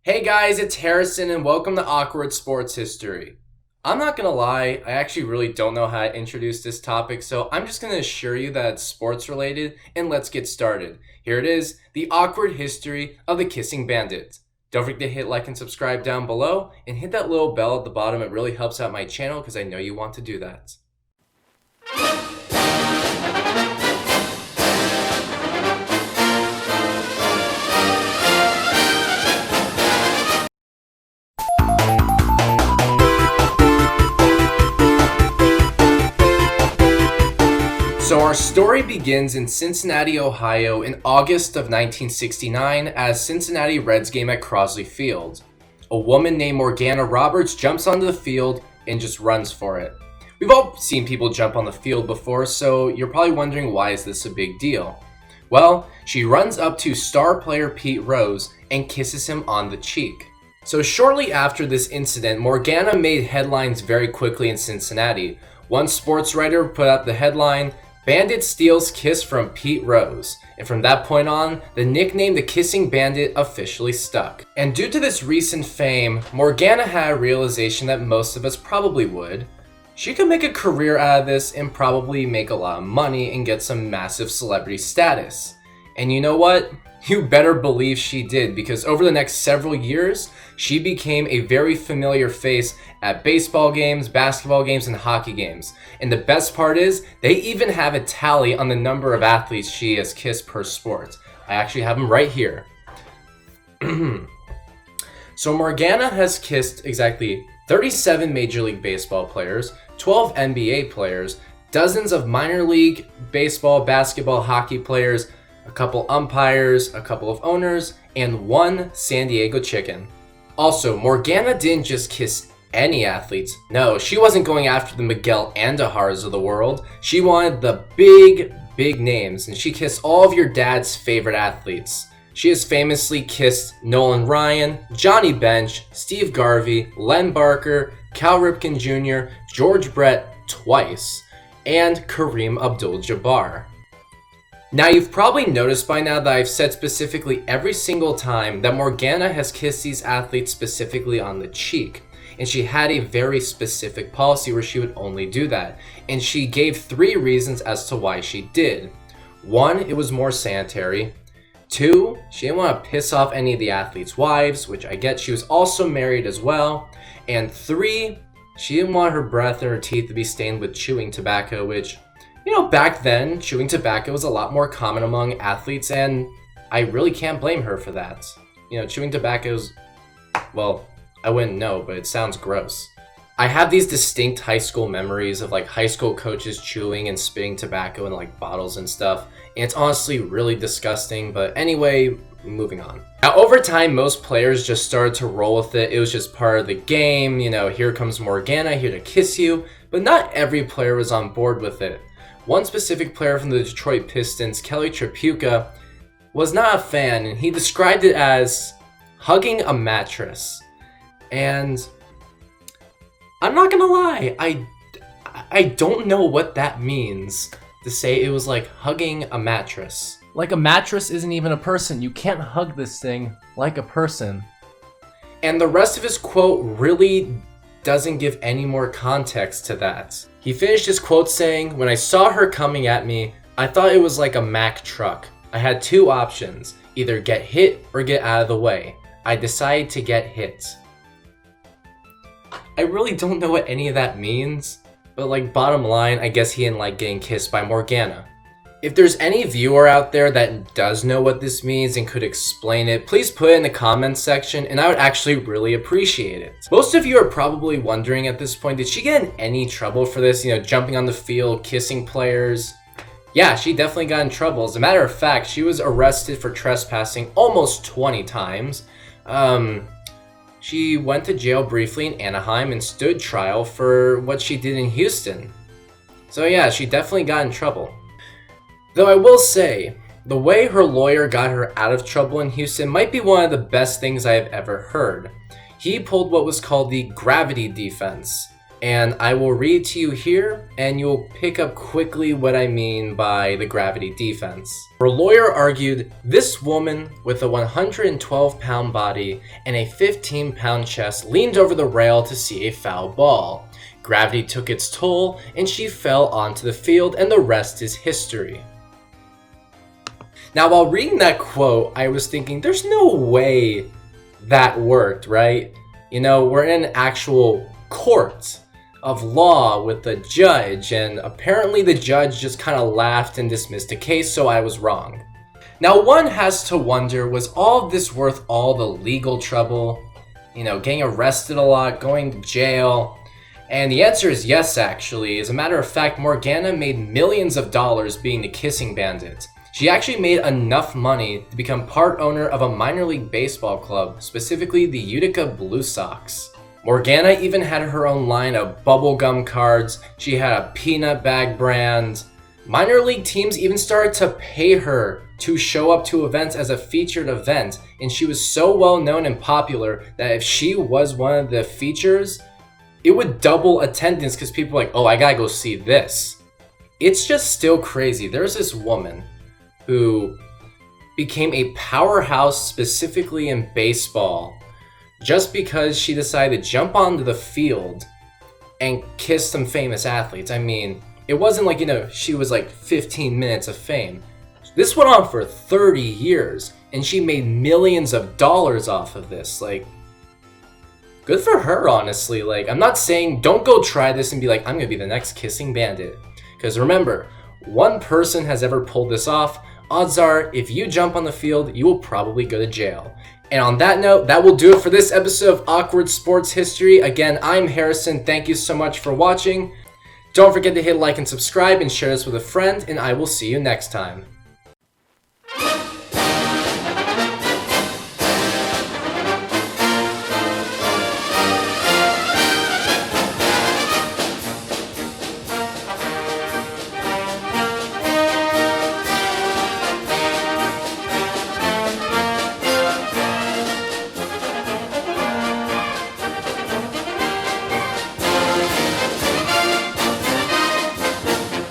Hey guys, it's Harrison and welcome to Awkward Sports History. I'm not gonna lie, I actually really don't know how to introduce this topic, so I'm just gonna assure you that it's sports related and let's get started. Here it is, the awkward history of the kissing bandit. Don't forget to hit like and subscribe down below and hit that little bell at the bottom. It really helps out my channel because I know you want to do that. So our story begins in Cincinnati, Ohio in August of 1969 as Cincinnati Reds game at Crosley Field. A woman named Morgana Roberts jumps onto the field and just runs for it. We've all seen people jump on the field before, so you're probably wondering why is this a big deal? Well, she runs up to star player Pete Rose and kisses him on the cheek. So shortly after this incident, Morgana made headlines very quickly in Cincinnati. One sports writer put out the headline, "Bandit steals kiss from Pete Rose," and from that point on, the nickname the Kissing Bandit officially stuck. And due to this recent fame, Morgana had a realization that most of us probably would. She could make a career out of this and probably make a lot of money and get some massive celebrity status. And you know what? You better believe she did, because over the next several years, she became a very familiar face at baseball games, basketball games, and hockey games. And the best part is, they even have a tally on the number of athletes she has kissed per sport. I actually have them right here. So Morgana has kissed exactly 37 Major League Baseball players, 12 NBA players, dozens of minor league baseball, basketball, hockey players, a couple umpires, a couple of owners, and one San Diego chicken. Also, Morgana didn't just kiss any athletes. No, she wasn't going after the Miguel Andahars of the world. She wanted the big names, and she kissed all of your dad's favorite athletes. She has famously kissed Nolan Ryan, Johnny Bench, Steve Garvey, Len Barker, Cal Ripken Jr., George Brett twice, and Kareem Abdul-Jabbar. Now you've probably noticed by now that I've said specifically every single time that Morgana has kissed these athletes specifically on the cheek. And she had a very specific policy where she would only do that. And she gave 3 reasons as to why she did. 1, it was more sanitary. 2, she didn't want to piss off any of the athletes' wives, which I get, she was also married as well. And 3, she didn't want her breath and her teeth to be stained with chewing tobacco, which, you know, back then, chewing tobacco was a lot more common among athletes, and I really can't blame her for that. You know, chewing tobacco's, well, I wouldn't know, but it sounds gross. I have these distinct high school memories of like high school coaches chewing and spitting tobacco in like bottles and stuff, and it's honestly really disgusting, but anyway, moving on. Now, over time, most players just started to roll with it. It was just part of the game, you know, here comes Morgana, here to kiss you, but not every player was on board with it. One specific player from the Detroit Pistons, Kelly Tripucka, was not a fan, and he described it as hugging a mattress. And I'm not gonna lie, I don't know what that means to say it was like hugging a mattress. Like a mattress isn't even a person. You can't hug this thing like a person. And the rest of his quote really doesn't give any more context to that. He finished his quote saying, "When I saw her coming at me, I thought it was like a Mack truck. I had 2 options, either get hit or get out of the way. I decided to get hit." I really don't know what any of that means, but like bottom line, I guess he didn't like getting kissed by Morgana. If there's any viewer out there that does know what this means and could explain it, please put it in the comments section and I would actually really appreciate it. Most of you are probably wondering at this point, did she get in any trouble for this? You know, jumping on the field, kissing players? Yeah, she definitely got in trouble. As a matter of fact, she was arrested for trespassing almost 20 times. She went to jail briefly in Anaheim and stood trial for what she did in Houston. So yeah, she definitely got in trouble. Though I will say, the way her lawyer got her out of trouble in Houston might be one of the best things I have ever heard. He pulled what was called the gravity defense, and I will read to you here, and you'll pick up quickly what I mean by the gravity defense. Her lawyer argued, "This woman with a 112-pound body and a 15-pound chest leaned over the rail to see a foul ball. Gravity took its toll, and she fell onto the field, and the rest is history." Now, while reading that quote, I was thinking, there's no way that worked, right? You know, we're in an actual court of law with the judge, and apparently the judge just kind of laughed and dismissed the case, so I was wrong. Now, one has to wonder, was all of this worth all the legal trouble? You know, getting arrested a lot, going to jail? And the answer is yes, actually. As a matter of fact, Morgana made millions of dollars being the kissing bandit. She actually made enough money to become part owner of a minor league baseball club, specifically the Utica Blue Sox. Morgana even had her own line of bubblegum cards. She had a peanut bag brand. Minor league teams even started to pay her to show up to events as a featured event, and she was so well known and popular that if she was one of the features, it would double attendance because people were like, oh, I gotta go see this. It's just still crazy. There's this woman who became a powerhouse specifically in baseball just because she decided to jump onto the field and kiss some famous athletes. I mean, it wasn't like, you know, she was like 15 minutes of fame. This went on for 30 years, and she made millions of dollars off of this. Like, good for her, honestly. Like, I'm not saying don't go try this and be like, I'm gonna be the next kissing bandit. Because remember, one person has ever pulled this off. Odds are, if you jump on the field, you will probably go to jail. And on that note, that will do it for this episode of Awkward Sports History. Again, I'm Harrison. Thank you so much for watching. Don't forget to hit like and subscribe and share this with a friend, and I will see you next time.